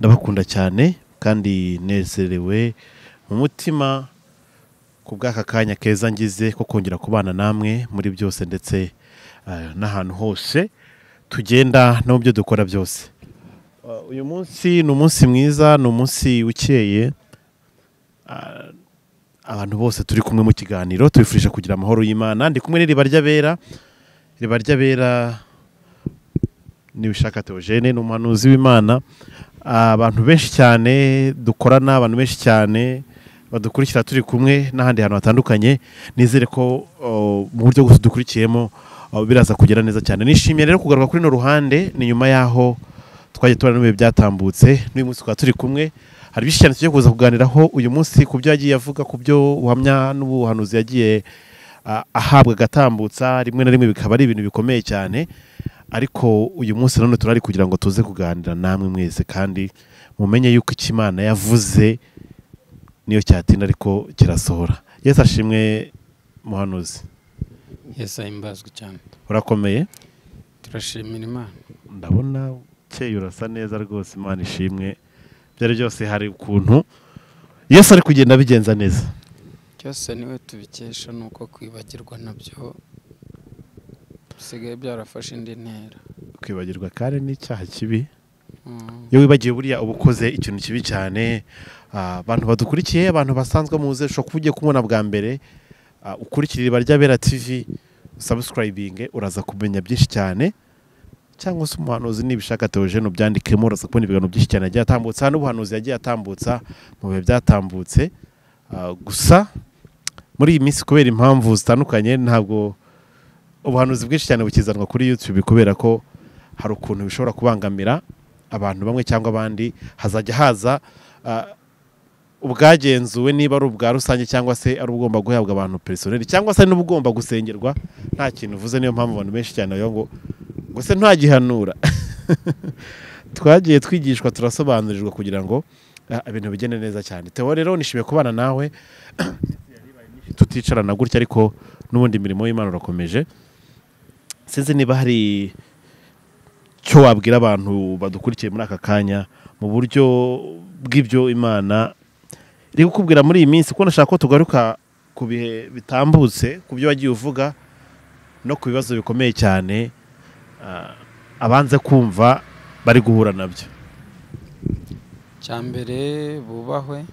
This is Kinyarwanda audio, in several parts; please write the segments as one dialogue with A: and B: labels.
A: ndabakunda cyane kandi nezerewe mu mutima ku bw'aka kanya keza ngize ko kongera kubana namwe muri byose ndetse n'ahantu hose tugenda no mu byo dukora byose. Uyu munsi ni umunsi mwiza, ni umunsi ukeye, abantu bose turi kumwe mu kiganiro tubifurije kugira amahoro y'Imana. Ndi kumwe n'iriba ry'abera, iriba ry'abera nibishaka Theogene ni umuhanuzi w'Imana. Abantu benshi cyane dukorana, abantu benshi cyane badukurikira turi kumwe n'ahandi hantu hatandukanye. Nizere ko mu buryo bwose dukurikiyemo biraza kugera neza cyane. Nishimiye rero kugaruka kuri no ruhande, ni nyuma yaho twaje tubana n'ibyo byatambutse. N'uyu munsi kwa turi kumwe, hari byinshi cyane tugiye kuza kuganiraho uyu munsi ku byo yagiye avuga, ku byo ubuhamya n'ubuhanuzi yagiye ahabwa agatambutsa. Rimwe na rimwe bikaba ari ibintu bikomeye cyane, ariko uyu munsi none turari kugira ngo tuze kuganira namwe mwese kandi mumenye yuko Imana yavuze niyo cyatinda ariko kirasohora. Yesu ashimwe muhanuzi.
B: Yesu ahimbazwe cyane.
A: Urakomeye?
B: Turashimira Imana.
A: Ndabona ukeye, urasa neza rwose. Imana ishimwe. Byari byose hari ukuntu Yesu ari kugenda abigenza neza.
B: Cyose niwe tubikesha, nuko kwibagirwa nabyo bisigaye byarafashe indi ntera.
A: Kwibagirwa kandi n'icyaha kibi. Iyo wibagiwe buriya uba ukoze ikintu kibi cyane. Abantu badukurikiye, abantu basanzwe muze, ushobora kuba ugiye kumubona bwa mbere, ukurikira iriba ry'abera TV, subscribing, uraza kumenya byinshi cyane. Cyangwa se umuhanuzi nibishaka Theogene ubyandikemo, uraza kubona ibiganiro byinshi cyane yagiye atambutsa. N'ubuhanuzi yagiye atambutsa mu bihe byatambutse. Gusa muri iyi minsi kubera impamvu zitandukanye, ntabwo ubuhanuzi bwinshi cyane bukizanwa kuri YouTube kubera ko hari ukuntu bishobora kubangamira abantu bamwe cyangwa abandi. Hazajya haza ubwagenzuwe, niba ari ubwa rusange cyangwa se ari ugomba guhabwa abantu personnel cyangwa se n'ubugomba gusengerwa. Nta kintu uvuze, niyo mpamvu abantu benshi cyane bayo ngo se ntagihanura. Twagiye twigishwa, turasobanurirwa kugira ngo ibintu bigende neza cyane. Theo rero nishimiye kubana nawe, tuticarana gutya ariko n'ubundi imirimo y'Imana urakomeje. Sinzi niba hari cyo wabwira abantu badukurikiye muri aka kanya mu buryo bw'ibyo Imana iri gukubwira muri iyi minsi, ko nashaka ko tugaruka ku bihe bitambutse, ku byo wagiye uvuga no ku bibazo bikomeye cyane abanze kumva bari guhura nabyo.
B: Cyambere bubahwe,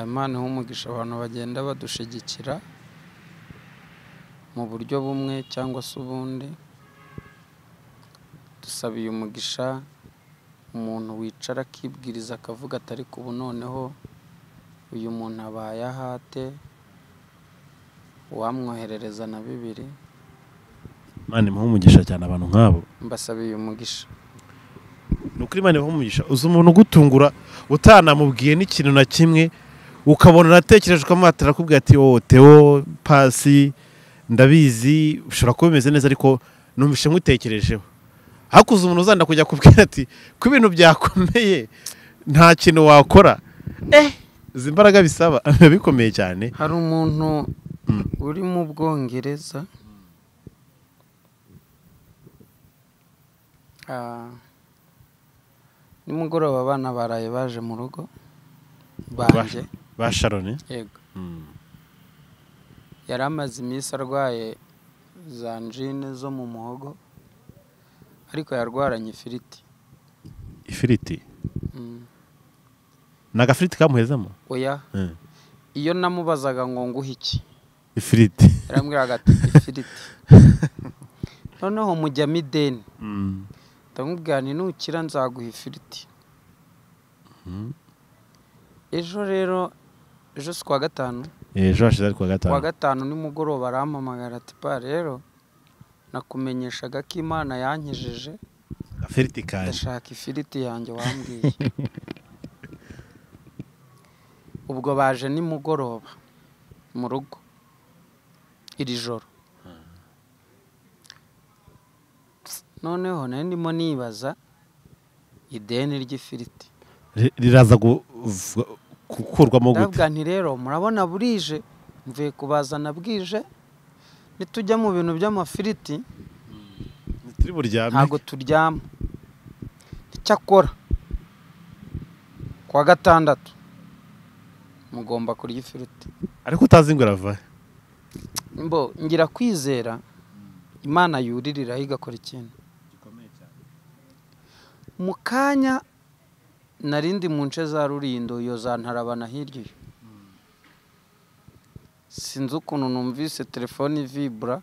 B: Imana umugisha abantu bagenda badushigikira mu buryo bumwe cyangwa se ubundi. Dusabiye umugisha umuntu wicara akibwiriza akavuga atari ku ubu noneho uyu muntu abaye ahate, uwamwoherereza na 2.
A: Imana imuhe umugisha cyane abantu nk'abo.
B: Mbasabiye umugisha.
A: Nukuri Imana imuhe umugisha. Uzi umuntu ugutungura utanamubwiye n'ikintu na kimwe, ukabona natekereje ukamuhatira akubwira ati Theo Pasi ndabizi ushobora kuba bimeze neza ariko numvishe ngutekerejeho. Hakuze umuntu uzanda kujya kubwira ati ko ibintu byakomeye nta kintu wakora. Izi imbaraga bisaba bikomeye cyane.
B: Hari umuntu uri mu Bwongereza, nimugoroba abana baraye baje mu rugo banje
A: ba Sharon.
B: Yego. Yari amaze iminsi arwaye za njine zo mu muhogo, ariko yarwaranye ifiriti.
A: Ifiriti? Nagafiriti kamuhezamo?
B: Oya. Iyo namubazaga ngo nguhe iki?
A: Ifiriti.
B: Yarambwiraga ati ifiriti. Noneho mujya mideni. Ndamubwira nti nukira nzaguha ifiriti. Ejo rero, ejo si kwa gatanu.
A: Ejo hashize ari kwa gatanu.
B: Kwa gatanu nimugoroba arampamagara ati pa rero nakumenyeshaga ko Imana yankijije.
A: Ifiriti kandi.
B: Ndashaka ifiriti yanjye wambwiye. Ubwo baje nimugoroba mu rugo iri joro. Noneho nari ndimo nibaza ideni ry'ifiriti
A: riraza gukurwamo gute.
B: Ndavuga nti rero murabona burije, mvuye kubazana bwije, nitujya mu bintu by'amafiriti
A: turi buryame
B: ntago turyama. cyakora kwa gatandatu mugomba kurya ifiriti.
A: ariko utazi ngo arava
B: Mbo ngira kwizera Imana yuririra igakora ikintu mu kanya narindi mu nce za Rurindo iyo za Ntarabana hirya. Sinzi ukuntu numvise telefone vibra,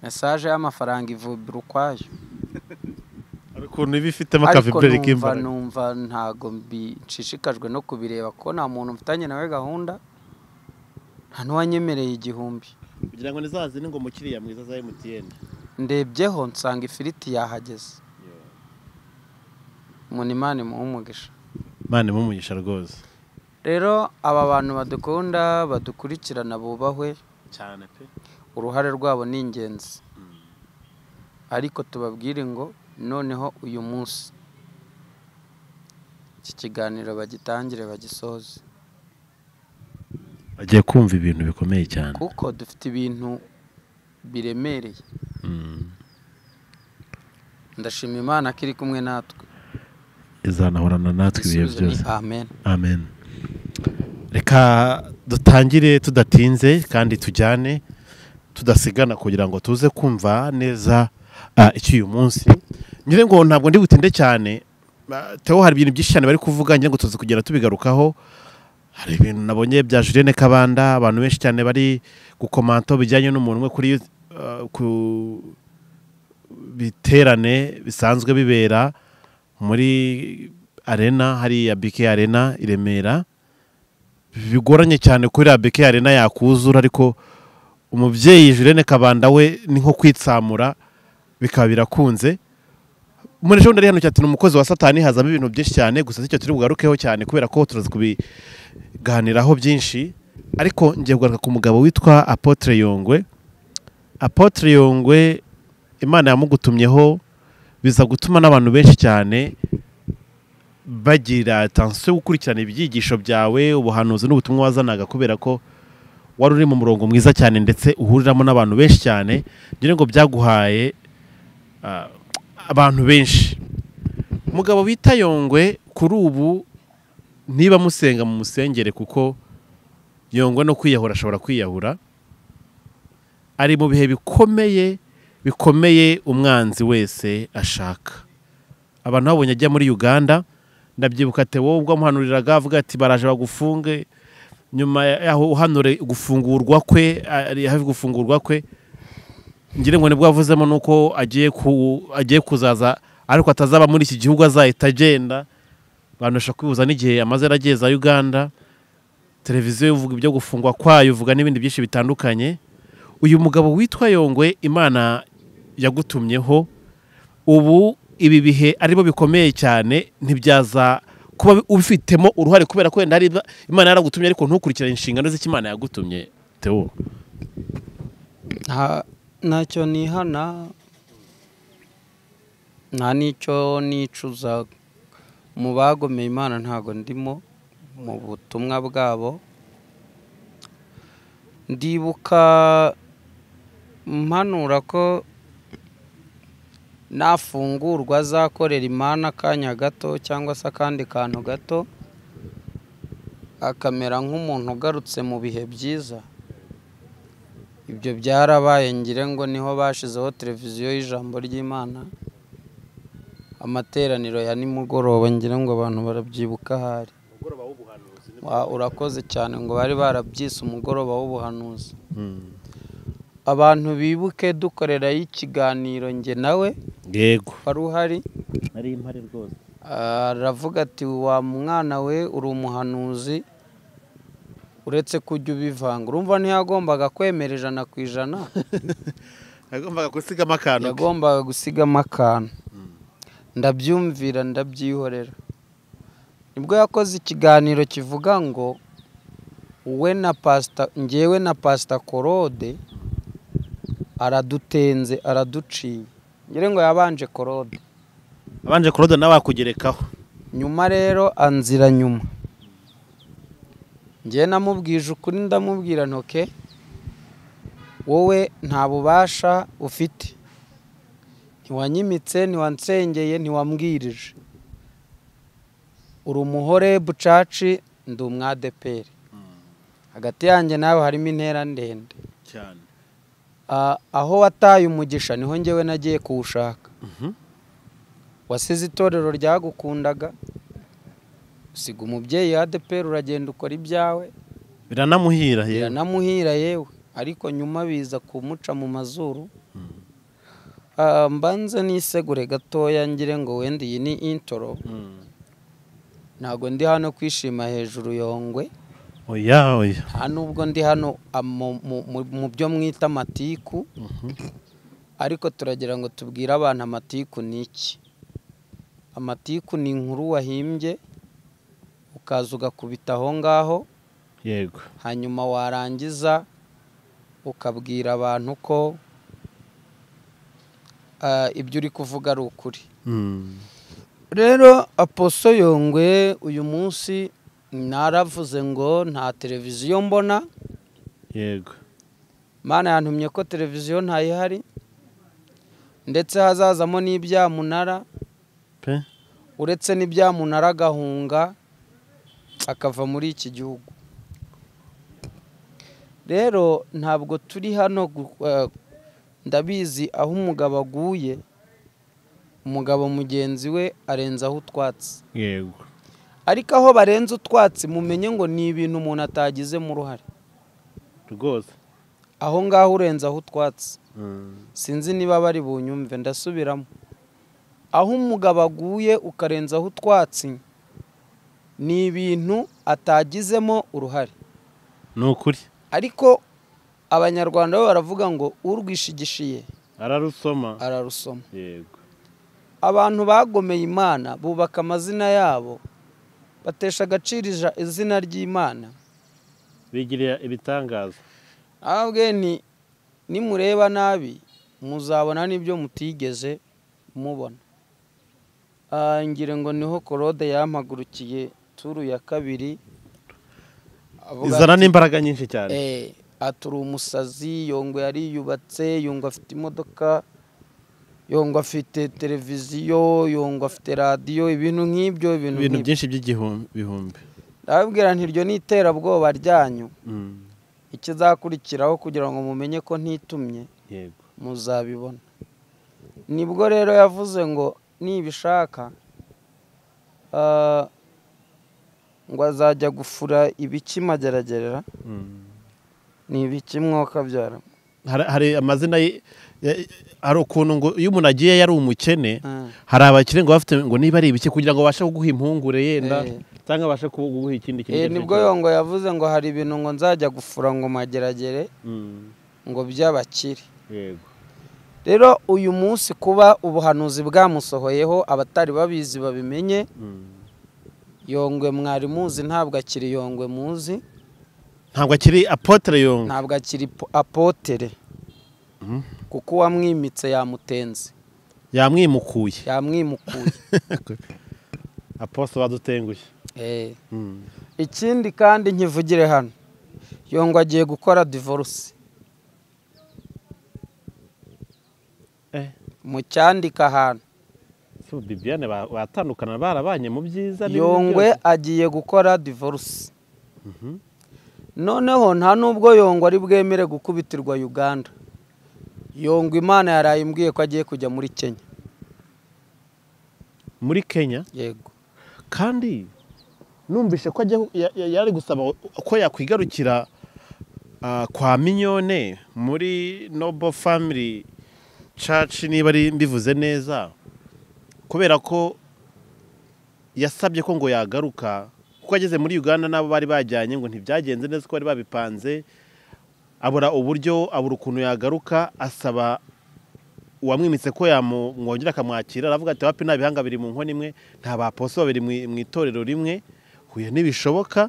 B: message y'amafaranga ivubira ukwayo,
A: ukuntu iba ifitemo akavibreri k'imbaraga.
B: Numva ntago mbishishikajwe no kubireba ko nta muntu mfitanye nawe gahunda, nta n'uwanyemereye igihumbi
A: kugira ngo nizazine ngo mukiriya mwiza za MTN.
B: Ndebyeho nsanga ifiriti yahageze. Imana imuhumugisha.
A: Imana imuhumugisha rwose.
B: Rero aba bantu badukunda badukurikirana bubahwe
A: cyane pe,
B: uruhare rwabo ni ingenzi. Ariko tubabwire ngo noneho uyu munsi iki kiganiro bagitangire bagisoze,
A: bagiye kumva ibintu bikomeye cyane
B: kuko dufite ibintu biremereye. Ndashima Imana ko iri kumwe natwe,
A: izanahorana natwe ibihe byose.
B: Amen.
A: Amen. Reka dutangire tudatinze kandi tujyane tudasigana kugira ngo tuze kumva neza icyo uyu munsi. Ngire ngo ntabwo ndi butinde cyane, Theo hari ibintu byinshi cyane bari kuvuga, ngira ngo tuze kugera tubigarukaho. Hari ibintu nabonye bya Julienne Kabanda, abantu benshi cyane bari gukomanta bijyanye n'umuntu umwe kuri ku biterane bisanzwe bibera muri arena, hari ya BK Arena i Remera. Bigoranye cyane kuri ya BK Arena yakuzura, ariko umubyeyi Julienne Kabanda we ni nko kwitsamura bikaba birakunze. Muri ejo ndari hano cyane umukozi wa Satani, hazamo ibintu byinshi cyane, gusa sicyo turi bugarukeho cyane kubera ko turazi kubiganiraho byinshi. Ariko ngiye kugaruka ku mugabo witwa Apotre Yongwe. Apotre Yongwe Imana yamugutumyeho, biza gutuma n'abantu benshi cyane bagira attention yo gukurikirana ibyigisho byawe, ubuhanuzi n'ubutumwa wazanaga, kubera ko wari uri mu murongo mwiza cyane ndetse uhuriramo n'abantu benshi cyane. Ngira ngo byaguhaye abantu benshi. Umugabo bita Yongwe kuri ubu niba musenga mu musengere, kuko Yongwe no kwiyahura ashobora kwiyahura. Ari mu bihe bikomeye umwanzi wese ashaka. Abantu babonye ajya muri Uganda, ndabyibuka Theo ubwo amuhanuriraga avuga ati baraje bagufunge, nyuma yaho uhanure gufungurwa kwe, ari hafi gufungurwa kwe. Ngire ngo nibwo avuzemo nuko agiye kuzaza, ariko atazaba muri iki gihugu azahita agenda. Abantu bashaka kwibuza n'igihe amaze arageza Uganda. Televiziyo ivuga ibyo gufungwa kwayo, ivuga n'ibindi byinshi bitandukanye. Uyu mugabo witwa Yongwe Imana yagutumyeho, ubu ibi bihe aribo bikomeye cyane, ntibyaza kuba ubifitemo uruhare, kubera ko wenda Imana yaragutumye ariko ntukurikirane inshingano z'Imana yagutumye. Theo,
B: ntacyo nihana, nta n'icyo nicuza mu bagomeye Imana, ntago ndimo mu butumwa bwabo. Ndibuka mpanura ko nafungurwa azakorera Imana akanya gato cyangwa se akandi kantu gato, akamera nk'umuntu ugarutse mu bihe byiza. Ibyo byarabaye, ngire ngo niho bashizeho televiziyo y'ijambo ry'Imana, amateraniro ya nimugoroba, ngire ngo abantu barabyibuka ahari. Urakoze cyane, ngo bari barabyise umugoroba w'ubuhanuzi. Abantu bibuke dukorera ikiganiro nge nawe.
A: Yego,
B: wari uhari.
A: ari impare rwose.
B: Aravuga ati wa mwana we uri umuhanuzi, uretse kujya ubivanga. Urumva ntiyagombaga kwemera 100%.
A: Yagombaga gusigamo akantu.
B: Yagombaga gusigamo akantu. Ndabyumvira, ndabyihorera. Nibwo yakoze ikiganiro kivuga ngo ngewe na Pastor Claude aradutenze, araduciye. Ngire ngo yabanje Claude.
A: Abanje Claude nawe akugerekaho.
B: Nyuma rero anzira nyuma. Ngiye namubwije ukuri, ndamubwira ntoke wowe nta bubasha ufite. ntiwanyimitse ntiwansengeye ntiwambwirije uri umuhore bucaci ndi umwadeperi hagati yanjye nawe harimo intera ndende
A: cyane.
B: aho wataye umugisha niho njyewe nagiye kuwushaka. Wasize itorero ryagukundaga usiga umubyeyi ADEPR uragenda ukora ibyawe biranamuhira yewe ariko nyuma biza kumuca mu mazuru. Mbanze nisegure gatoya ngire ngo wenda iyi ni intro. Ntago ndi hano kwishima hejuru Yongwe.
A: Oya.
B: Nta nubwo ndi hano mu byo mwita amatiku. Ariko turagira ngo tubwire abantu amatiku ni iki. Amatiku ni inkuru wahimbye ukaza ugakubita aho ngaho.
A: Yego.
B: Hanyuma warangiza ukabwira abantu ko ibyo uri kuvuga ari ukuri. Rero Apostle Yongwe uyu munsi naravuze ngo nta televiziyo mbona.
A: Yego.
B: Mana yantumye ko televiziyo ntayihari ndetse hazazamo n'ibyamunara
A: pe
B: uretse n'ibyamunara gahunga akava muri iki gihugu. Rero ntabwo turi hano ndabizi aho umugabo aguye umugabo mugenzi we arenzaho utwatsi.
A: Yego.
B: Ariko aho barenze utwatsi mumenye ngo ni ibintu umuntu atagizemo uruhare
A: rwose.
B: Aho ngaho urenzaho utwatsi sinzi niba bari bunyumve ndasubiramo. Aho umugabo aguye ukarenzaho utwatsi ni ibintu atagizemo uruhare.
A: Ni ukuri.
B: Ariko abanyarwanda bo baravuga ngo urwishigishiye
A: ararusoma.
B: Yego. Abantu bagomeye Imana bubaka amazina yabo batesha agaciro izina ry'Imana
A: bigirira ibitangaza.
B: Ahubwo nimureba nabi muzabona n'ibyo mutigeze mubona. Ngire ngo niho Claude yampagurukiye turu ya kabiri
A: izana n'imbaraga nyinshi cyane.
B: Aturi umusazi Yongwe yariyubatse Yongwe afite imodoka Yongwe afite televiziyo Yongwe afite radio ibintu nk'ibyo ibintu
A: byinshi by'igihumbi.
B: Ndababwira nti iryo ni iterabwoba ryanyu. Ikizakurikiraho kugira ngo mumenye ko ntitumye.
A: Yego.
B: Muzabibona. Nibwo rero yavuze ngo nibishaka ngo azajya gufura ibiki mageragerera. Ni ibiki mwoka byara.
A: Hari amazina hari ukuntu ngo iyo umuntu agiye yari umukene hari abakire ngo bafite ngo niba ari ibiki kugira ngo bashe kuguha impungure yenda cyangwa bashe kuguha ikindi kintu.
B: Nibwo Yongwe yavuze ngo hari ibintu ngo nzajya gufura ngo mageragere ngo by'abakire.
A: Yego.
B: Rero uyu munsi kuba ubuhanuzi bwamusohoyeho abatari babizi babimenye. Yongwe mwari muzi ntabwo akiri Yongwe muzi.
A: Ntabwo akiri Apotre Yongwe.
B: Ntabwo akiri Apotre. Kuko wamwimitse yamutenze.
A: Yamwimukuye. Apostle badutenguye.
B: Ikindi kandi nkivugire hano. Yongwe agiye gukora divorce. Mu cyandika hano.
A: So Bibiane batandukana barabanye mu byiza.
B: Yongwe agiye gukora divorce. Noneho nta nubwo Yongwe ari bwemere gukubitirwa Uganda. Yongwe Imana yarayimbwiye ko agiye kujya muri Kenya.
A: Muri Kenya?
B: Yego.
A: Kandi numvishe ko yari gusaba ko yakwigarukira kwa Mignone muri Noble Family Church niba ari mbivuze neza kubera ko yasabye ko ngo yagaruka kuko ageze muri Uganda nabo bari bajyanye ngo ntibyagenze neza ko bari babipanze abura uburyo abura ukuntu yagaruka asaba uwamwimitse ko yamwongera akamwakira aravuga ati wapi nta bihanga biri mu nkono imwe nta baposo babiri mu itorero rimwe huye nibishoboka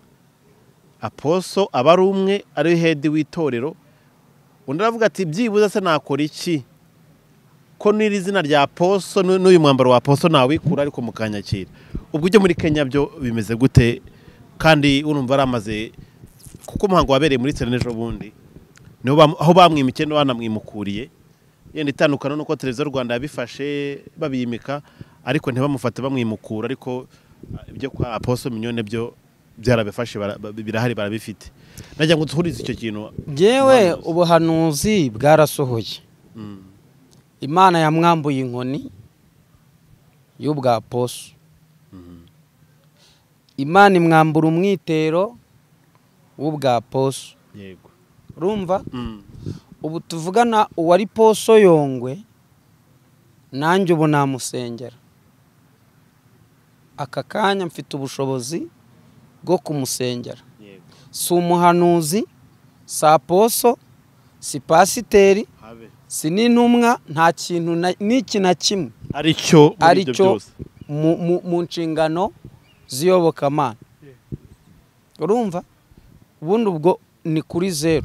A: aposo aba ari umwe ari head w'itorero undi aravuga ati byibuze se nakora iki ko n'iri zina rya aposo n'uyu mwambaro wa aposo nawikura ariko mukanyakira ubwo ujye muri Kenya byo bimeze gute kandi urumva aramaze kuko umuhango wabereye muri Senegal bundi niho aho bamwimike no banamwimukuriye yenda itandukana nuko televiziyo Rwanda yabifashe babimika ariko ntibamufate bamwimukura ariko ibyo kwa Apostle Mignone byo byarabifashe birahari barabifite najya ngo tuhurize icyo kintu
B: jewe ubuhanuzi bwarasohoye Imana yamwambuye inkoni y'ubwa Apostle Imana imwambura umwitero w'ubwa Apostle
A: yego
B: urumva ubu tuvugana uwari Poso Yongwe nanjye ubu namusengera aka kanya mfite ubushobozi bwo kumusengera si umuhanuzi si Apostle si pasiteri si n'intumwa nta kintu n'iki na kimwe aricyo mu nshingano z'iyobokamana urumva ubundi ubwo ni kuri 0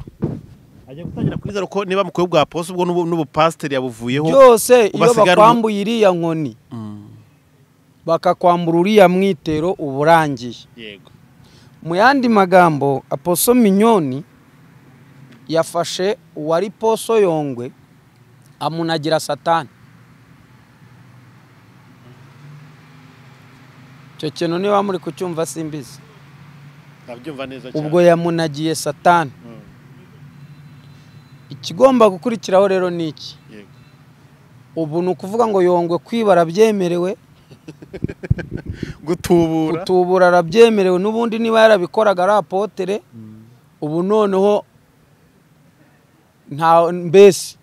A: ajya gutangira kuri 0 ko niba mukwe bwa Apostle ubwo n'ubupasiteri yabuvuyeho
B: byose iyo bakwambuye iriya nkoni bakakwambura uriya mwitero uburangiye
A: yego
B: mu yandi magambo Apostle Mignone yafashe uwari Poso Yongwe amunagira Satani cyo kintu niba muri kucyumva simbizi
A: ndabyumva neza cyane
B: ubwo yamunagiye Satani ikigomba gukurikiraho rero niki ubu nukuvuga ngo Yongwe kwibara byemerewe gutubura arabyemerewe n'ubundi niba yarabikoraga ari apotere ubu noneho nta mbese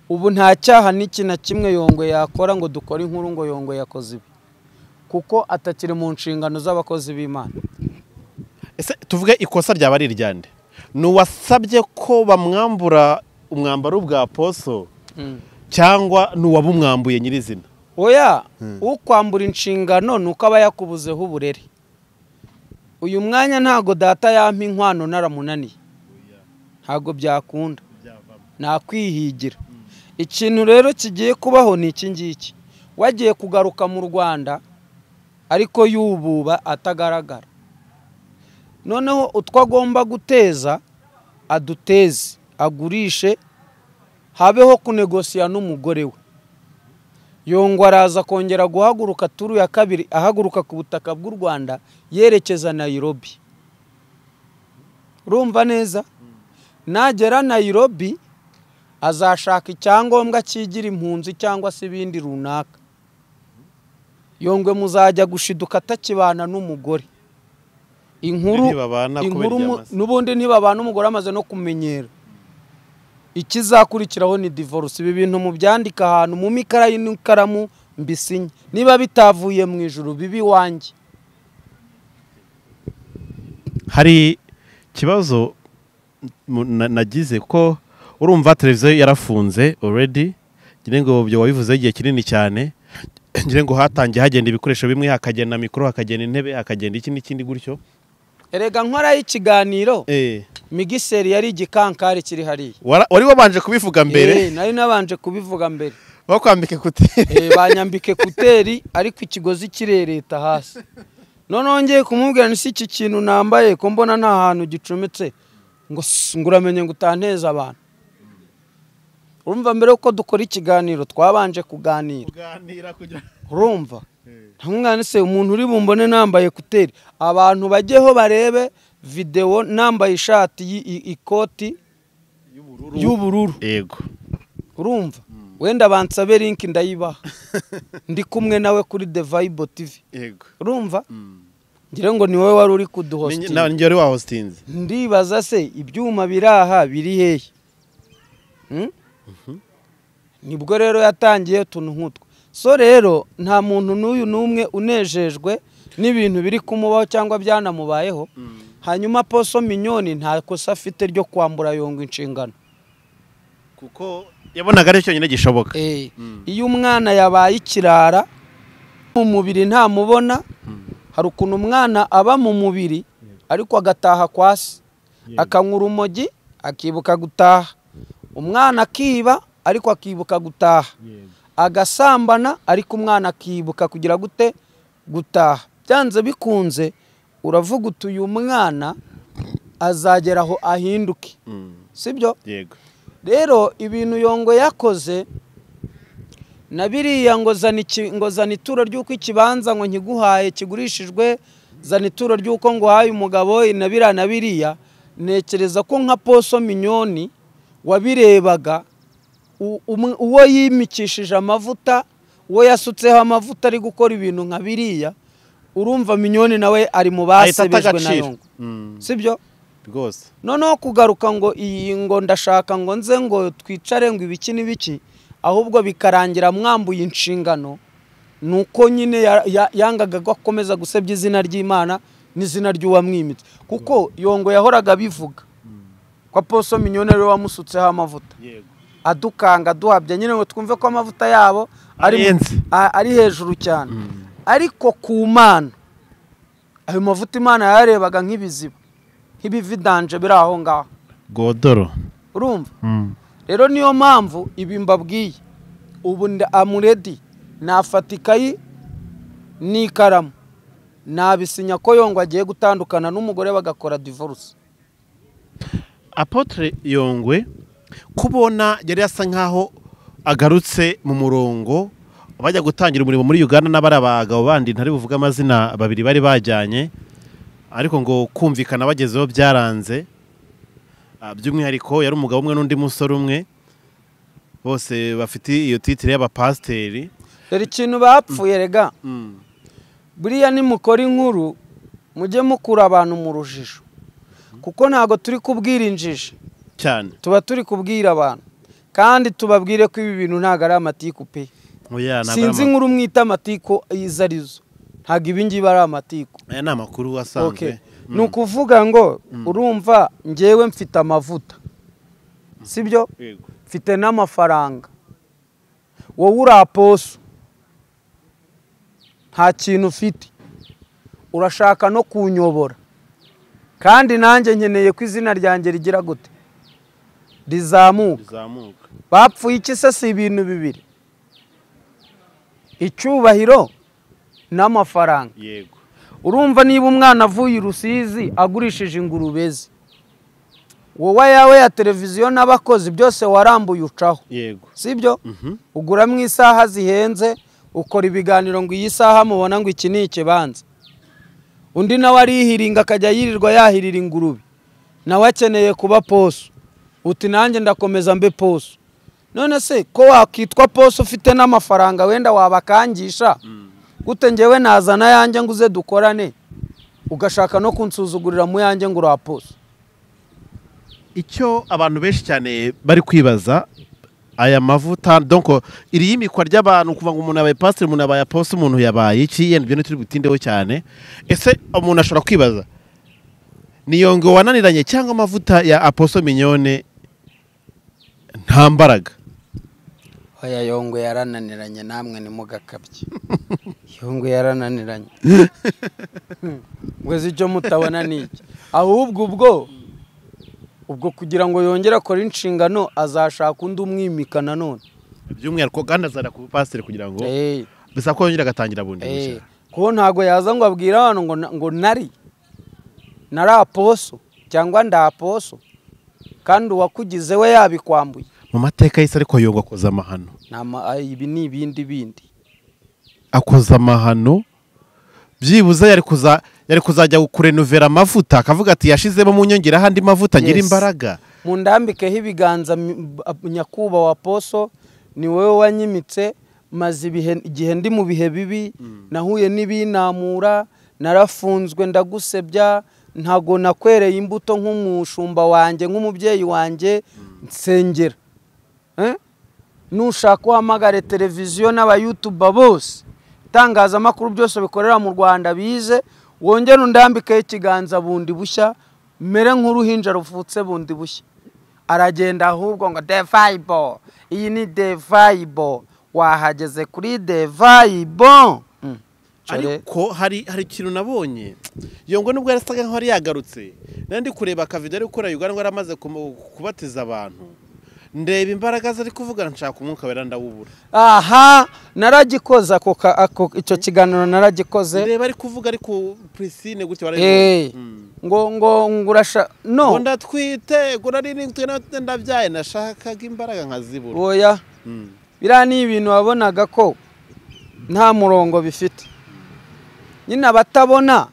B: ubu nta cyaha n'iki na kimwe Yongwe yakora ngo dukore inkuru ngo Yongwe yakoze ibi kuko atakiri mu nshingano z'abakozi b'Imana
A: ese tuvuge ikosa ryaba ari iryande nuwasabye ko bamwambura umwambaro bwa Apostle cyangwa nuwabumwambuye nyirizina
B: oya ukwambura inshingano nuko aba yakubuzeho uburere uyu mwanya ntago data yampa inkwano naramunaniye ntago byakunda nakwihigira ikintu rero kigiye kubaho ni iki ngiki wagiye kugaruka mu Rwanda ariko yububa atagaragara noneho utwo agomba guteza aduteze agurishe habeho kunegosiya n'umugore we Yongwe araza kongera guhaguruka turu ya kabiri ahaguruka ku butaka bw'u Rwanda yerekeza Nairobi urumva neza nagera Nairobi azashaka icyangombwa kigira impunzi cyangwa se ibindi runaka Yongwe muzajya gushiduka atakibana n'umugore inkuru n'ubundi ntibabana umugore amaze no kumenyera ikizakurikiraho ni divorce ibi bintu mu byandika ahantu mu mikara y'ikaramu mbisinye niba bitavuye mu ijuru bibi wanjye
A: hari kibazo nagize ko urumva televiziyo yarafunze already ngire ngo byo wabivuze igihe kinini cyane ngire ngo hatangiye hagenda ibikoresho bimwe hakagenda mikoro hakagenda intebe hakagenda iki n'ikindi gutyo
B: erega nkora ikiganiro migiseri yari igikankari kiri hariya
A: wari wabanje kubivuga mbere
B: nari nabanje kubivuga mbere
A: bakwambike kuteri
B: banyambike kuteri ariko ikigozi kirereta hasi none ngiye kumubwira ni iki kintu nambaye ko mbona nta hantu gicometse ngo nguramenye ngo utanteza abantu urumva mbere uko dukora ikiganiro twabanje kuganira urumva ntamwana se umuntu uri bumbone nambaye kuteri abantu bajyeho barebe video nambaye ishati ikoti y'ubururu
A: yego
B: urumva wenda bansabe link ndayibaha ndi kumwe nawe kuri The Vibe TV
A: yego
B: urumva ngire ngo ni wowe wari uri kuduhostinga
A: nawe njye wari wa hostinze
B: ndibaza se ibyuma biraha biri hehe nibwo rero yatangiye tuntu nkutwo so rero nta muntu n'uyu n'umwe unejejwe n'ibintu biri kumubaho cyangwa byanamubayeho hanyuma Apostle Mignone nta kosa afite ryo kwambura Yongwe inshingano
A: kuko yabonaga ari cyo nyine gishoboka
B: iyo umwana yabaye ikirara mu mubiri nta mubona hari ukuntu umwana aba mu mubiri ariko agataha kwasi akanywa urumogi akibuka gutaha umwana akiba ariko akibuka gutaha agasambana ariko umwana akibuka kugira gute gutaha byanze bikunze uravuga utuye umwana azageraho ahinduke sibyo
A: yego
B: rero ibintu Yongo yakoze na biriya ngo zana ituro ry'uko ikibanza ngo nkiguhaye kigurishijwe, zana ituro ry'uko ngo uhaye umugabo na biriya, nekereza ko nka Poso Mignone wabirebaga uwo yimikishije amavuta, uwo yasutseho amavuta ari gukora ibintu nka biriya, urumva Mignone nawe ari mu basebejwe na Yongo, sibyo
A: rwose.
B: noneho kugaruka ngo iyi ngo ndashaka ngo nze ngo twicare ngo ibiki n'ibiki, ahubwo bikarangira mwambuye inshingano, nuko nyine yangaga ko akomeza gusebya izina ry'Imana n'izina ry'uwamwimitse, kuko Yongo yahoraga bivuga kwa Poso Mignone rero wamusutseho amavuta, adukanga duhabya nyine ngo twumve ko amavuta yabo ari hejuru cyane, ariko ku Mana ayo mavuta Imana yarebaga nk'ibiziba, nk'ibividanje biri aho ngaho
A: godoro,
B: urumva. Rero niyo mpamvu ibi mbabwiye, ubu amuredi nafata ikayi n'ikaramu nabisinya ko Yongo agiye gutandukana n'umugore bagakora divorce.
A: Apotre Yongwe kubona yari asa nkaho agarutse mu murongo bajya gutangira umurimo muri Uganda, n'abari abagabo bandi ntari buvuga amazina babiri bari bajyanye, ariko ngo kumvikana bagezeho byaranze. By'umwihariko yari umugabo umwe n'undi musore umwe, bose bafite iyo titire y'abapasiteri.
B: Dore ikintu bapfuye rega, buriya nimukora inkuru mujye mukura abantu mu rujijo, kuko ntago turi kubwira injiji
A: cyane,
B: tuba turi kubwira abantu, kandi tubabwire ko ibi bintu ntago ari amatiku pe. Sinzi inkuru mwita amatiku izo arizo, ntago ibi ngibi ari amatiku,
A: aya ni amakuru asanzwe.
B: ni ukuvuga ngo urumva njyewe mfite amavuta, sibyo, mfite n'amafaranga, wowe uri Aposo nta kintu ufite, urashaka no kunyobora, kandi nanjye nkeneye ko izina ryanjye rigira gute, rizamuka. Bapfuye iki se? Si ibintu bibiri, icyubahiro n'amafaranga.
A: Yego,
B: urumva niba umwana avuye i Rusizi agurishije ingurube ze, wowe yawe ya televiziyo n'abakozi byose warambuye ucaho,
A: yego,
B: sibyo? Uguramo isaha zihenze, ukora ibiganiro ngo iyi saha mubona ngo iki ni ikibanza, undi nawe arihiringa akajya yirirwa yahirira ingurube, nawe akeneye kuba Poso, uti nanjye ndakomeza mbe Poso. None se ko wakitwa Poso ufite n'amafaranga wenda wabakangisha gute? Njyewe nazana yanjye ngo uze dukorane, ugashaka no kunsuzugurira mu yanjye ngo uri Poso.
A: icyo abantu benshi cyane bari kwibaza, aya mavuta donc iri yimikwa ry'abantu kuva ngo umuntu abaye pastor, umuntu abaye Aposo, umuntu yabaye iki, yenda byo turi butindeho cyane. Ese umuntu ashobora kwibaza, ni Yongo wananiranye cyangwa amavuta ya Poso Mignone nta mbaraga?
B: Oya, Yongo yarananiranye, namwe nimugakabye. Yongo yarananiranye. Weze icyo mutabona niki, ahubwo ubwo kugira ngo yongere akora inshingano azashaka undi umwimika nanone,
A: by'umwihariko kandi azara ku pastor kugira ngo bisa ko yongera agatangira bundi bushya.
B: Kuko ntago yaza ngo abwira abantu ngo nari Aposo cyangwa nda Aposo, kandi uwakugize we yabikwambuye
A: mu mateka y'isi. Ariko Yongo akoza amahano,
B: ibi ni ibindi
A: akoza amahano, byibuze yari kuzajya kurenovera amavuta, akavuga ati yashizemo mu nyongera handi mavuta ngira imbaraga,
B: mu ndambikeho ibiganza nyakubahwa Aposo, ni wowe wanyimitse, maze igihe ndi mu bihe bibi, nahuye n'ibinamura, narafunzwe ndagusebya, ntago nakwereye imbuto nk'umushumba wanjye, nk'umubyeyi wanjye, nsengera. Nushaka uhamagare televiziyo n'aba YouTuber bose, itangazamakuru byose bikorera mu Rwanda bize, wongere undambikeho ikiganza bundi bushya, mere nk'uruhinja ruvutse bundi bushya. Aragenda ahubwo ngo The Bible, iyi ni The Bible, wahageze kuri The Bible.
A: Ariko hari ikintu nabonye, Yongo nubwo yarasaga nkaho ari yagarutse, nandi kureba akavideo ari gukora Uganda ngo aramaze kubatiza abantu, ndeba imbaraga zari kuvuga nshaka umwuka wera ndawubura.
B: aha naragikoze ako icyo kiganiro naragikoze
A: ndeba ari kuvuga ariko Priscine gutyo
B: ngo ngurasha no
A: ngo ndatwite ngo nari ndabyaye nashakaga imbaraga nkazibura.
B: oya biriya ni ibintu wabonaga ko nta murongo bifite nyine abatabona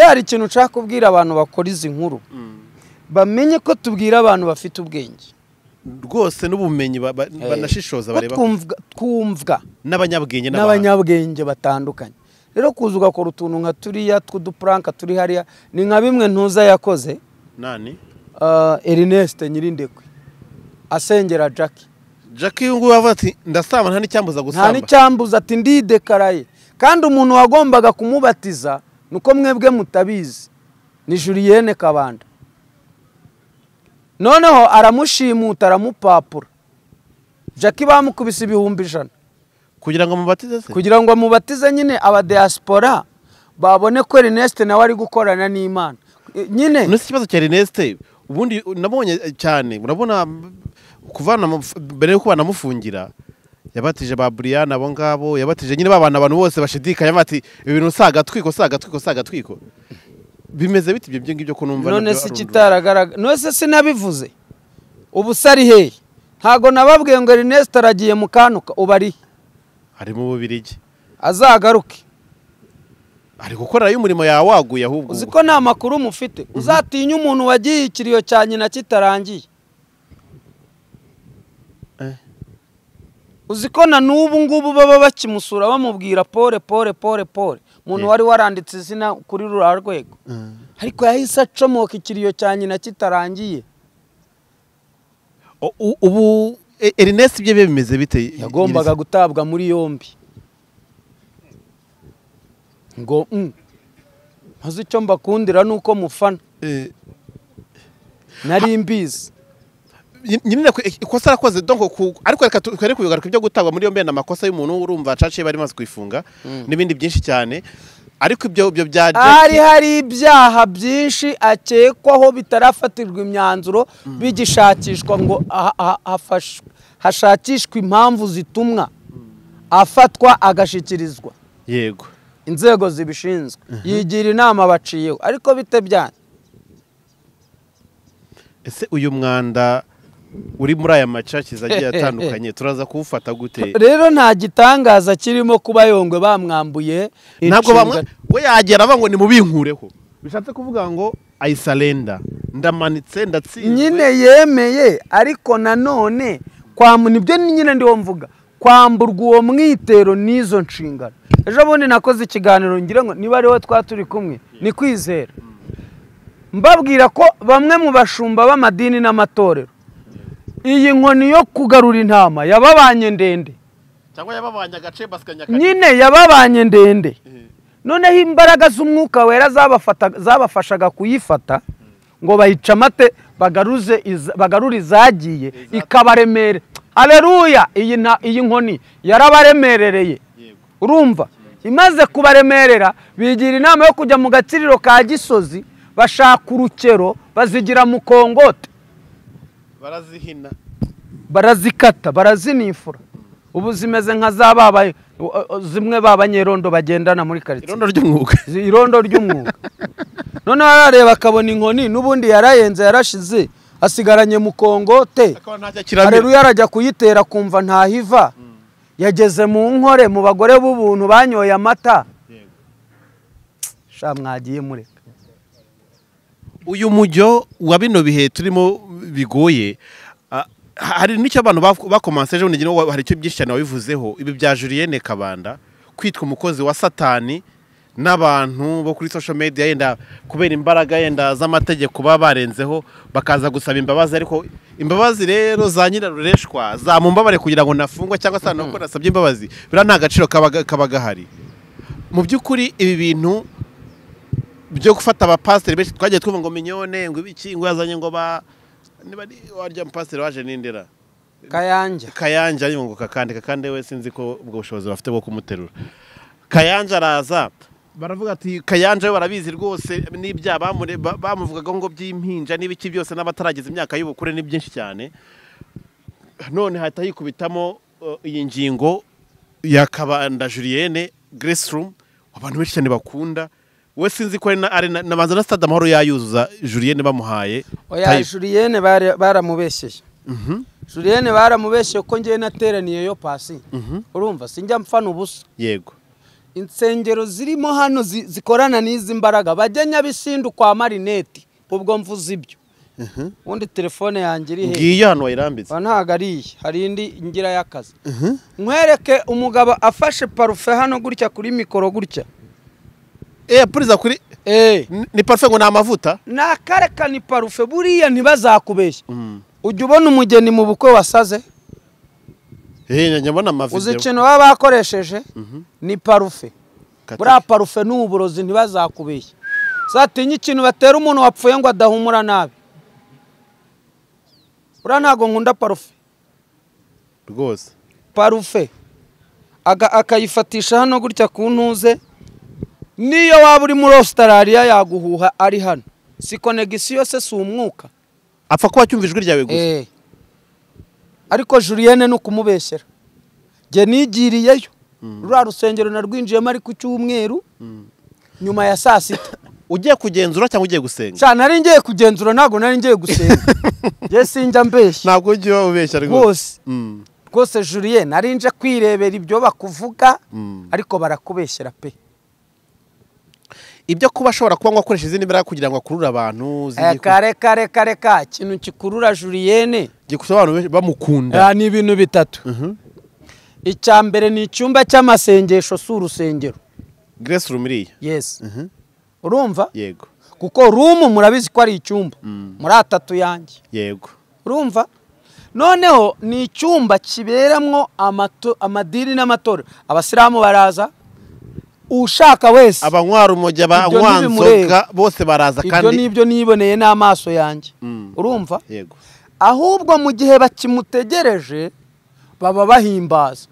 B: hari ikintu nshaka kubwira abantu bakora izi nkuru bamenye ko tubwira abantu bafite ubwenge
A: rwose n'ubumenyi banashishoza bareba
B: twumvwa
A: n'abanyabwenge
B: batandukanye. Rero kuza ugakora utuntu nka turiya tw'udupranka turi hariya ni nka bimwe ntuza yakoze
A: nani
B: Ernest Nyirindekwe asengera Jackie
A: ngo yavuze ati ndasamba nta n'icyambuza gusamba,
B: nta n'icyambuza ati ndidekaraye, kandi umuntu wagombaga kumubatiza nuko mwebwe mutabizi ni Julienne Kabanda. Noneho aramushimuta aramupapura. Jackie bamukubise 100,000
A: kugira ngo amubatize se,
B: kugira ngo amubatize nyine aba diaspora babone ko Ernest nawe ari gukorana n'Imana nyine.
A: Nese kibazo cya Ernest ubundi nabonye cyane, urabona kuvana mbere yo kubana mufungira yabatije ba Brian abo ngabo, yabatije nyine babana abantu bose bashidikanya bati ibintu sagatwiko bimeze biti ibyo ngibyo ko numva
B: none se kitaragaragara none se sinabivuze ubu sari he ntago nababwiye ngo Ernest aragiye mukanuka ubari
A: ari mu Bubirigi
B: azagaruke
A: ari gukorera y'umurimo yawe waguye ahubwo
B: uziko nta makuru mufite uzatinya umuntu wagiye ikiriyo cya nyina kitarangiye uziko na n'ubu ngubu baba bakimusura bamubwira pole umuntu wari waranditse izina kuri rura rwego ariko yahise acomoka ikiriyo cya nyina kitarangiye.
A: Ubu Ernest bye bimeze bite?
B: Yagombaga gutabwa muri yombi ngo maze icyo mbakundira nuko mufana nari mbizi
A: nyine ikosa rakoze donc ariko reka twere kuyogaruka ibyo gutabwa muri yombi n'amakosa y'umuntu urumva caciye bari maze kwifunga n'ibindi byinshi cyane, ariko ibyo bya
B: hari ibyaha byinshi akekwaho bitarafatirwa imyanzuro bigishakishwa ngo hashakishwa impamvu zitumwa afatwa agashikirizwa
A: yego
B: inzego zibishinzwe yigira inama baciyeho ariko bite byane.
A: Ese uyu mwanda uri muri aya macaci zagiye atandukanye turaza kuwufata gute?
B: Rero nta gitangaza kirimo kuba Yongwe bamwambuye,
A: ntabwo we yagera bango ni mubinkureho, bishatse kuvuga ngo I surrender, ndamanitse ndatsinze
B: nyine yemeye, ariko nanone nibyo nyine ndiho mvuga kwamburwa uwo mwitero n'izo nshingano. Ejo bundi nakoze ikiganiro ngira ngo niba ariho twaturi kumwe ni Kwizera, mbabwira ko bamwe mu bashumba b'amadini n'amatorero iyi nkoni yo kugarura intama yababanye ndende
A: cyangwa yababanye agace basikanya
B: nyine yababanye ndende. Noneho imbaraga z'umwuka wera zabafashaga kuyifata ngo bayica amate bagarure izagiye ikabaremere. Haleluya! Iyi nkoni yarabaremerereye, urumva imaze kubaremerera bigira inama yo kujya mu gaciriro ka Gisozi bashaka urukero bazigira mu kongote
A: barazihina
B: barazikata barazinifura. Ubu zimeze nka zababaye zimwe babanyerondo bagendana muri quartier irondo ry'umwuga none arareba akabona inkoni n'ubundi yarayenze yarashize asigaranye mu kongote. Haleluya! Arajya kuyitera kumva ntahiva yageze mu nkore mu bagore b'ubuntu banyoye amata. Sha mwagiye mureka
A: uyu mujyo wa bino bihe turimo bigoye. Hari n'icyo abantu bakomanseje ubundi ngo hari icyo byinshi cyane wabivuzeho, ibi bya Julienne Kabanda kwitwa umukozi wa Satani n'abantu bo kuri social media yenda kubera imbaraga yenda z'amategeko baba barenzeho bakaza gusaba imbabazi, ariko imbabazi rero za nyirarureshwa zamumbabare kugira ngo nafungwe cyangwa se nuko nasabye imbabazi bira nta gaciro kaba gahari. Mu by'ukuri ibi bintu byo gufata abapasiteri benshi twagiye twumva ngo Mignone ngo ibiki ngo yazanye ngo niba warya pasiteri waje nindera Kayanja ngo kakande we sinzi ko ubwo bushobozi bafite bwo kumuterura. Kayanja araza baravuga ati Kayanja we barabizi rwose n'ibya bamuvugaga ngo by'impinja n'ibiki byose n'abatarageza imyaka y'ubukure ni byinshi cyane none hahita hikubitamo iyi ngingo ya Kabanda Julienne Grace Room abantu benshi cyane bakunda we sinzi ko ari nabanza na Stade Amahoro yayuzuza Julienne bamuhaye
B: oya Julienne baramubeshyeye Julienne baramubeshyeye ko ngiye nateraniye yo pasi urumva sinjya mfana ubusa
A: yego
B: insengero zirimo hano zikorana n'izi mbaraga bajya bisindu kwa Marinette ubwo mvuze ibyo undi telefone yanjye iri he
A: ngiye hano wayirambitse
B: ntago ari hari indi ngira y'akazi nkwereke umugabo afashe parufe hano gutya kuri mikoro gutya
A: puriza kuri ni parufe ngo ni amavuta
B: nakareka ni parufe buriya ntibazakubeshya ujya ubona umugeni mu bukwe wasaze
A: nyabona amavideo
B: uzi ikintu baba bakoresheje ni parufe buriya parufe ni uburozi ntibazakubeshya zatinye ikintu batera umuntu wapfuye ngo adahumura nabi buriya ntago nkunda parufe
A: rwose
B: parufe akayifatisha hano gutya ku ntuze niyo waba uri muri Australia yaguhuha ari hano si connection se si umwuka
A: apfa ko wacyumva ijwi ryawe gusa
B: ariko Julienne no kumubeshyera je nigiriyeyo rura rusengero narwinjiyemo ari ku cyumweru nyuma ya saa sita
A: ugiye kugenzura cyangwa ugiye gusenga
B: cyane nari ngiye kugenzura ntago nari ngiye gusenga je sinjya mbeshya
A: ntabwo ugiye ubeshya
B: rwose rwose Julienne nari nje kwirebera ibyo bakuvuga ariko barakubeshyera pe
A: ibyo kuba ashobora kuba akoresha izindi mbaraga kugira ngo akurure abantu
B: kare ikintu kikurura Julienne
A: gikusa abantu bamukunda
B: ni ibintu bitatu icya mbere ni icyumba cy'amasengesho si urusengero
A: Grace Room iriya
B: yes urumva
A: yego
B: kuko room murabizi ko ari icyumba muri atatu yanjye
A: yego
B: urumva noneho ni icyumba kiberamwo amadini n'amatora abasilamu baraza ushaka wese
A: abanywara umujya banywanzoga bose baraza kandi
B: ibyo nibyo niboneye n'amaso yanjye urumva
A: yego
B: ahubwo mu gihe bakimutegereje baba bahimbaza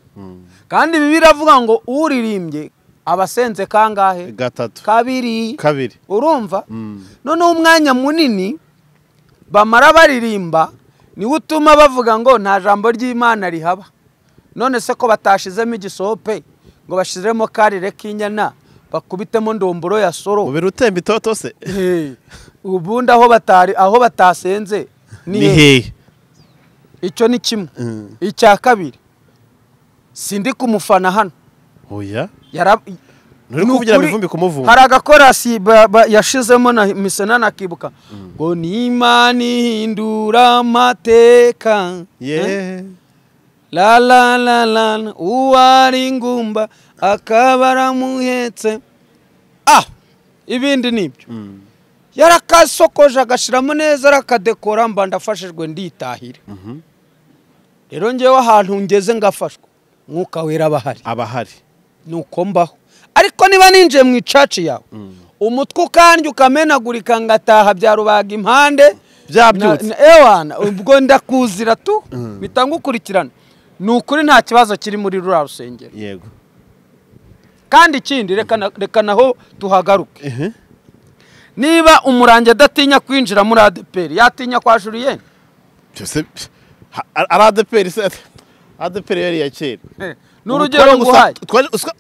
B: kandi Bibiliya iravuga ngo uririmbye abasenze kangahe kabiri urumva noneho umwanya munini bamara baririmba niwe utuma bavuga ngo nta jambo ry'Imana rihaba none se ko batashizemo igisope ngo bashizemo karire k'inyana bakubitemo ndomboro ya soro
A: ubira utemba itoto se
B: ubundi aho batasenze ni
A: hehe
B: icyo ni kimwe icya kabiri sindi kumufana hano
A: oya nturi kuvugira bivumbi kumuvumba
B: hari agakorasi yashizemo na misena nakibuka ngo ni Imana ihindura amateka la uwari ingumba akabara muhetse ibindi nibyo yarakasokoje agashiramo neza arakadekora mba ndafashijwe nditahira rero ngewe ahantu ngeze ngafashwa mwuka wera abahari nuko mbaho ariko niba ninjiye mu icaci yawe umutwe ukandya ukamenagurika ngataha bya rubaga impande
A: byabyutse
B: ewana ubwo ndakuzira tu bitangukurikirana nukuri nta kibazo kiri muri rura rusengero
A: yego
B: kandi ikindi reka naho tuhagaruke niba umurange adatinya kwinjira muri ADPR yatinya kwa Julienne
A: cyose ADPR yari ya kera
B: n'urugero nguhaye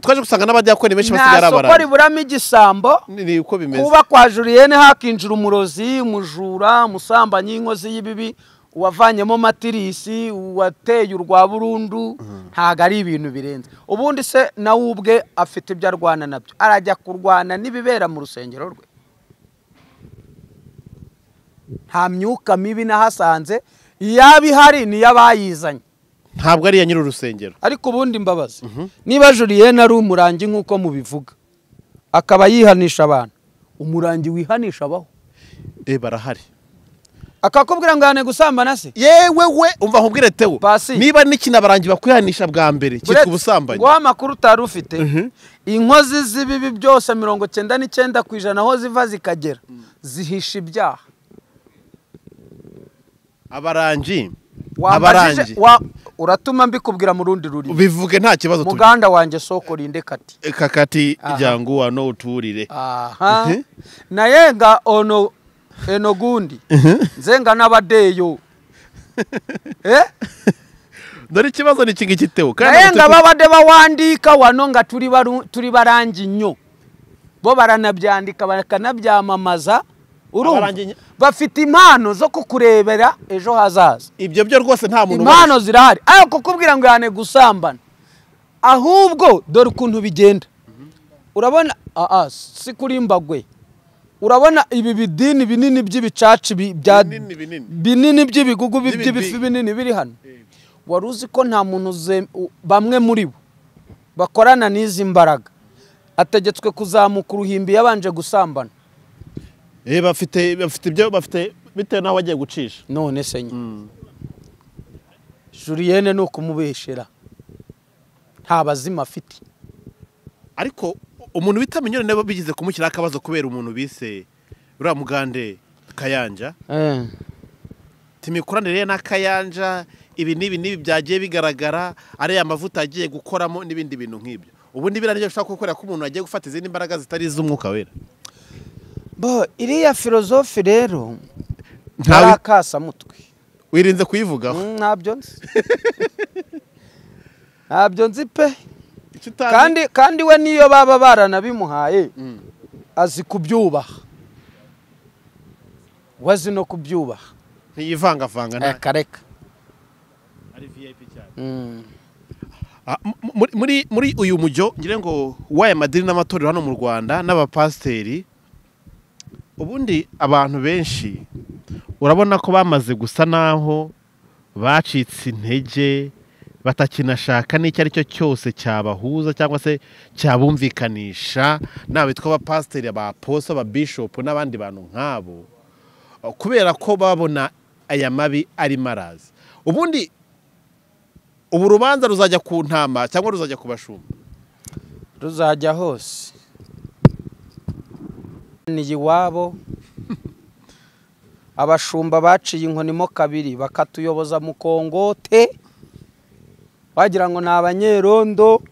A: twaje gusanga n'abadiyakoni benshi basigara barara
B: nako riburamo igisambo
A: ni uko bimeze
B: kuba kwa Julienne hakinjira umurozi umujura umusambanyi inkozi y'ibibi uwavanyemo matirisi uwateye urwa burundu ntago ari ibintu birenze ubundi se nawe ubwe afite ibyo arwana nabyo arajya kurwana n'ibibera mu rusengero rwe nta myuka mibi nahasanze yaba ihari niyo abayizanye
A: ntabwo ari ya nyiri urusengero
B: ariko ubundi mbabazi niba Julienne ari umurangi nk'uko mubivuga akaba yihanisha abantu umurangi wihanisha abaho
A: barahari
B: akakubwira ngo yane gusambana se
A: yewe we umva nkubwire Theo niba n'ikinabarangi bakwihanisha bwa mbere cyitwa ubusambanyi
B: ngo amakuru utari ufite inkozi z'ibibi byose 99% aho ziva zikagera zihisha ibyaha
A: abarangi
B: uratuma mbikubwira mu rundi rurimi
A: bivuge nta kibazo
B: muganda wanjye soko rinde kati
A: kakati jangu wano uturire
B: aha nayenga ono enogundi nzenga n'abadeyo
A: dore ikibazo ni kingi kiteho
B: nayenga babade bawandika wano nga turi barangi nnyo bo baranabyandika bakanabyamamaza bafite impano zo kukurebera ejo hazaza
A: ibyo byo rwose nta muntu
B: impano zirahari ayo kukubwira ngo yane gusambana ahubwo dore ukuntu bigenda urabona si kuri mbagwe urabona ibi bidini binini by'ibicaci binini by'ibigugu by'ibifi binini biri hano wari uzi ko nta muntu bamwe muri bo bakorana n'izi mbaraga ategetswe kuzamuka uruhimbi yabanje gusambana
A: bafite ibyo bafite bitewe n'aho wagiye gucisha
B: none se nye Julienne ni ukumubeshera nta bazima afite
A: ariko umuntu bita Mignone nabo bigize kumushyira akabazo kubera umuntu bise uriya mugande Kayanja timikoranire na Kayanja ibi nibi byagiye bigaragara ari amavuta agiye gukoramo n'ibindi bintu nk'ibyo ubundi biranije ushaka gukorera ko umuntu agiye gufata izindi mbaraga zitari iz'umwuka wera
B: bo iriya filozofi rero ntarakasa mutwe
A: wirinze kuyivugaho
B: ntabyo nzi pe kandi we niyo baba baranabimuhaye azi kubyubaha wazi no kubyubaha
A: ntiyivangavanga
B: kareka
A: ari VIP cyane muri uyu mujyo ngire ngo waya madini n'amatorero hano mu Rwanda n'abapasteri ubundi abantu benshi urabona ko bamaze gusa naho bacitse intege batakinashaka n'icyo ari cyo cyose cyabahuza cyangwa se cyabumvikanisha nawe bitwa abapasteri abaposo ababishop n'abandi bantu nk'abo kubera ko babona aya mabi ari marazi ubundi ubu rubanza ruzajya ku ntama cyangwa ruzajya ku bashumba
B: ruzajya hose ni iwabo abashumba baciye inkonimo kabiri bakatuyoboza mu kongote wagira ngo ni abanyerondo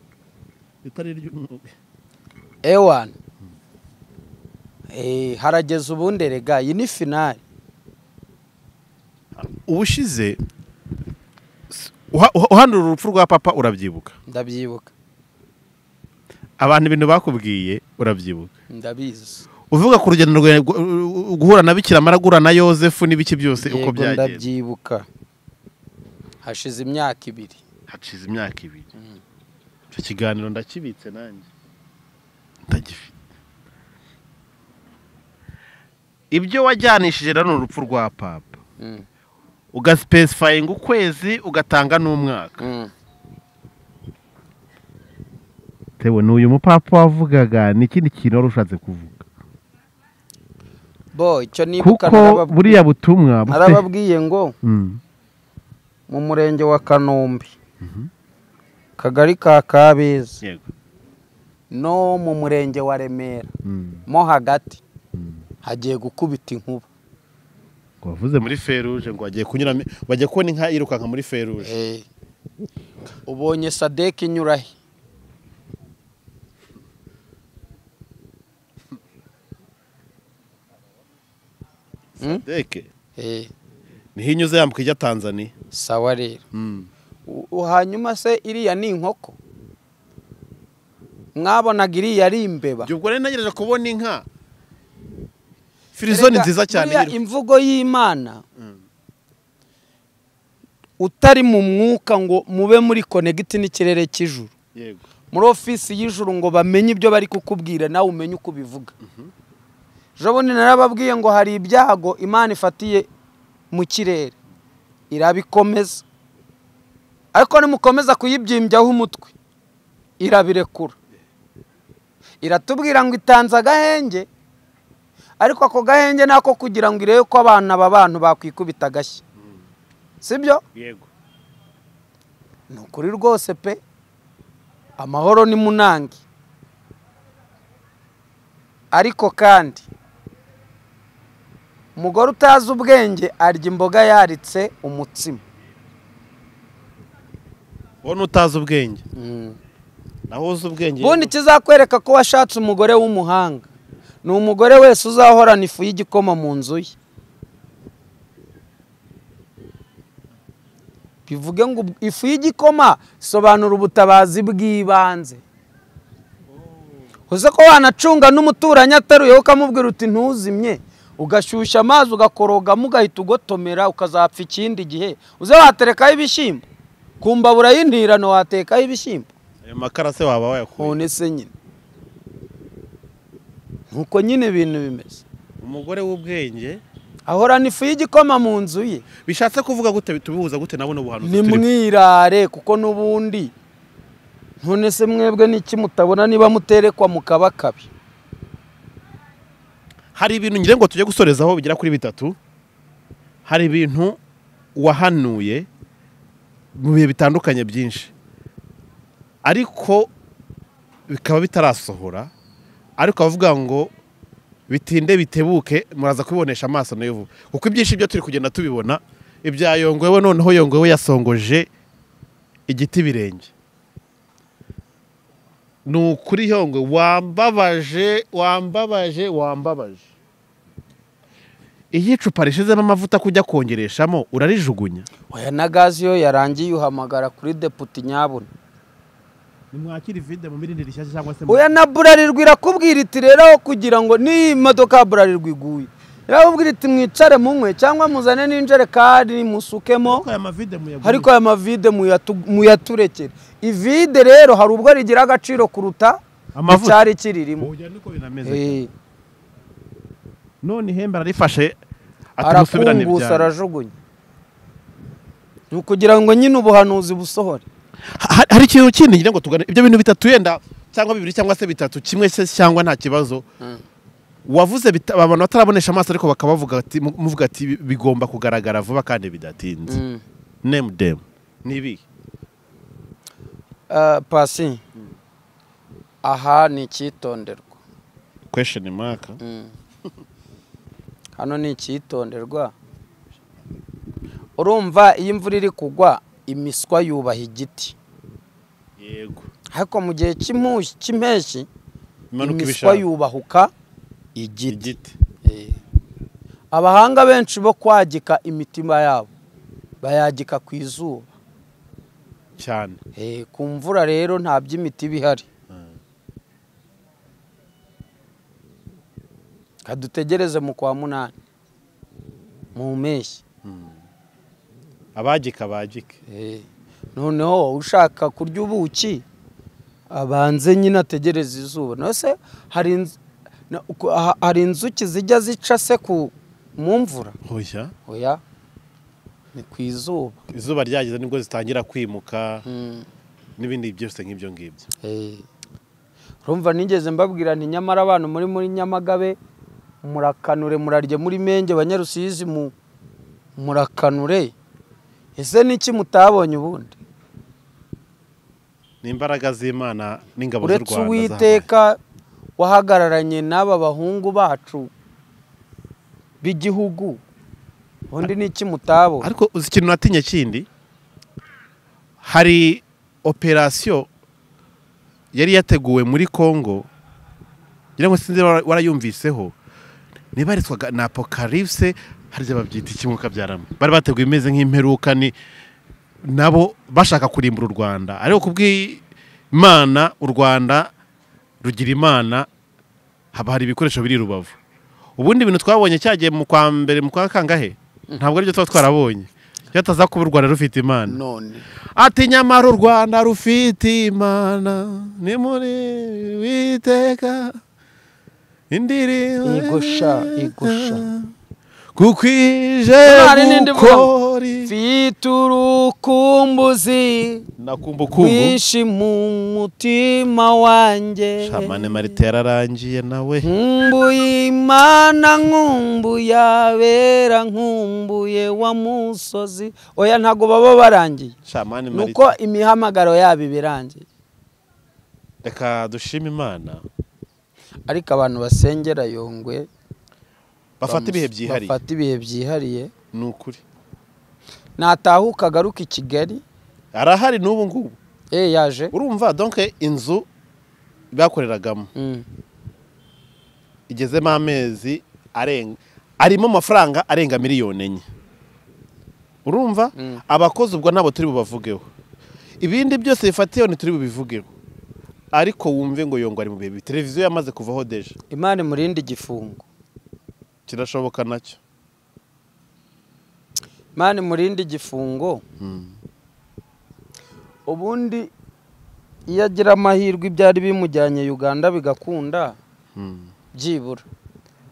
B: ewana harageze ubundi rega iyi ni finale
A: ubushize uhanura urupfu rwa papa urabyibuka
B: ndabyibuka
A: abantu ibintu bakubwiye urabyibuka
B: ndabizi
A: uvuga ku rugendo guhura na Bikira Maragura na Yosefu n'ibiki byose uko byagenze
B: ndabyibuka hashize imyaka 2
A: icyo kiganiro ndakibitse nanjye ndagifite ibyo wajyanishije rano urupfu rwa papa ugaspecifying ukwezi ugatanga n'umwaka tewe n'uyu mupapa wavugaga n'ikindi kintu wari ushatse kuvuga
B: bo icyo nibuka
A: kuko buriya butumwa
B: narababwiye ngo mu murenge wa Kanombe kagari ka Kabeza no mu murenge wa Remera mo hagati hagiye gukubita inkuba
A: wavuze muri feruje ngo agiye kunyura bagiye kubona inka irukanka muri feruje
B: ubonye Sadek inyurahe
A: Sadek ni hinyuze yambuka ijya Tanzania
B: sawa rero hanyuma se iriya ni inkoko mwabonaga iriya ari imbeba
A: ubwo rero nagereje kubona inka firizoni nziza cyane
B: imvugo y'Imana utari mu mwuka ngo mube muri connect n'ikirere cy'ijuru
A: yego
B: muri office y'ijuru ngo bamenye ibyo bari kukubwira nawe umenye uko bivuga jabone narababwiye ngo hari ibyago Imana ifatiye mu kirere irabikomeza ariko nimukomeza kuyibyimbyaho umutwe irabirekura iratubwira ngo itanze agahenge ariko ako gahenge nako kugira ngo irebe ko abantu bakwikubita agashyi sibyo
A: yego
B: nukuri rwose pe amahoro ni munangi ariko kandi umugore utazi ubwenge arya imboga yaritse umutsima
A: wowe n'utazi ubwenge naho uzi ubwenge
B: ubundi kizakwereka ko washatse umugore w'umuhanga ni umugore wese uzahorana ifu y'igikoma mu nzu ye. bivuge ngo ifu y'igikoma isobanura ubutabazi bw'ibanze. uze ko wanacunga n'umuturanyi ateruye ukamubwira uti ntuzimye, ugashyushya amazi ugakorogamo ugahita ugotomera ukazapfa ikindi gihe. uze waterekaho ibishyimbo ku mbabura y'intirano, watekaho ibishyimbo.
A: ayo makara se waba wayakuye?
B: none se nyine nuko nyine ibintu bimeze.
A: umugore w'ubwenge
B: ahorana ifu y'igikoma mu nzu ye.
A: bishatse kuvuga gute, tubihuza gute nabo n'ubuhanuzi
B: ni mwirare kuko n'ubundi none se mwebwe n'iki mutabona niba muterekwa mukabakabi?
A: hari ibintu ngira ngo tujye gusorezaho bigera kuri 3. hari ibintu wahanuye mu bihe bitandukanye byinshi ariko bikaba bitarasohora, ariko avuga ngo bitinde bitebuke muraza kubibonesha amaso nayo vuba, kuko ibyinshi byo turi kugenda tubibona. ibya Yongwewe noneho Yongwewe yasongoje igiti birenge. ni ukuri Yongwe wambabaje. iyi cupa rishizemo amavuta kujya kongereshamo urarijugunya?
B: oya na gazi yo yarangiye uhamagara kuri deputy nyabuna.
A: nimwakira ivide mu mirindi rishyashya cyangwa se
B: oya na Bralirwa irakubwira iti rero kugira ngo ni imodoka ya Bralirwa iguye irakubwira iti mwicare munywe cyangwa muzane n'injerekani musukemo, ariko aya mavide muyaturekere. ivide rero hari ubwo rigira agaciro kuruta icyari kiririmo.
A: none ihembe arifashe atamusubirane
B: arakungusa arajugunya. ni ukugira ngo nyine ubuhanuzi busohore.
A: hari ikintu kindi ngira ngo tugane ibyo bintu 3 yenda cyangwa 2 cyangwa se 3 kimwe se cyangwa nta kibazo. wavuze abantu batarabonesha amaso ariko bakabavuga ati muvuga ati bigomba kugaragara vuba kandi bidatinze. name them nibi
B: pasi aha ni icyitonderwa.
A: question mark.
B: hano ni icyitonderwa. urumva iyo imvura iri kugwa imiswa yubaha igiti.
A: yego.
B: ariko mu gihe cy'impeshyi imiswa yubahuka igiti. abahanga benshi bo kwagika imitima yabo bayagika ku izuba
A: cyane.
B: ku mvura rero nta by'imiti bihari. kadutegereze mu kwa 8 mu mpeshyi.
A: abagika
B: noneho ushaka kurya ubuki abanze nyine ategereza izuba. nose hari inzuki zijya zica se mu mvura? oya ni ku izuba.
A: izuba ryageze nibwo zitangira kwimuka n'ibindi byose nk'ibyo ngibyo.
B: urumva nigeze mbabwira nti nyamara abantu muri Nyamagabe murakanure murarye muri Menge, Banyarusizi murakanure. ese niki mutabonye ubundi?
A: ni imbaraga z'Imana n'ingabo z'u Rwanda.
B: uretse Uwiteka wahagararanye n'aba bahungu bacu b'igihugu, ubundi niki mutabonye?
A: ariko uzi ikintu natinye kindi, hari operasiyo yari yateguwe muri Kongo ngira ngo sinzi warayumviseho, nibarizwaga na Apocalypse harya babyita ikimuka byarama. bari bateguye imeze nk'imperuka, ni nabo bashaka kurimbura u Rwanda, ariko kubw'Imana u Rwanda rugira Imana, haba hari ibikoresho biri Rubavu. ubundi ibintu twabonye cyagiye mu kwa mbere mu kwa kangahe ntabwo aribyo tuba twarabonye. yataza kuba u Rwanda rufite Imana.
B: none
A: ati nyamara u Rwanda rufite Imana ni muri Uwiteka indirimbo
B: igosha
A: kuko ije gukori
B: mfite urukumbuzi rwinshi mu mutima wanjye.
A: Shamane Marite yararangiye nawe.
B: nkumbuye Imana, nkumbuye abera, nkumbuye wa musozi. oya ntago baba barangiye,
A: Shamane Marite
B: nuko imihamagaro yabo ibirangiye.
A: reka dushima Imana.
B: ariko abantu basengera Yongwe
A: bafata ibihe byihariye.
B: ni ukuri
A: natahuka agaruka i Kigali arahari n'ubu ngubu
B: yaje
A: urumva donc inzu bakoreragamo igezemo amezi arimo amafaranga arenga miliyoni 4 urumva abakozi ubwo nabo turi bubavugeho ibindi byose bifatiye ni turi bubivugeho ariko wumve ngo yongo ari mu bihe televiziyo yamaze kuvaho deje
B: Imana murindi gifungo
A: kirashoboka nacyo
B: Imana murindi gifungo ubundi iyo agira amahirwe ibyari bimujyanye Uganda bigakunda byibura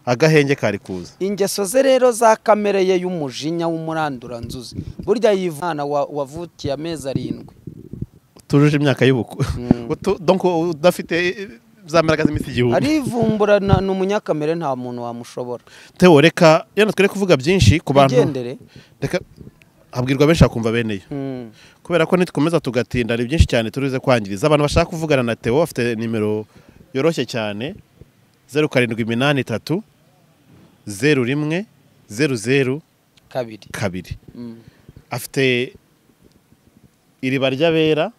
A: agahenge kari kuza
B: ingeso ze rero za kamereye y'umujinya w'umuranduranzuzi burya yivana wavutiye amezi 7
A: tujuje imyaka y'ubukwe donc udafite zamaragaza imisi igihugu
B: arivumbura n'umunyakamere nta muntu wamushobora
A: Theo reka yano twere kuvuga byinshi ku bantu reka habwirwa benshi akumva beneyo kubera ko nitukomeza tugatinda ari byinshi cyane turuze kwangiriza abantu bashaka kuvugana na Theo afite nimero yoroshye cyane 0783 01 00 2 afite iriba ry'abera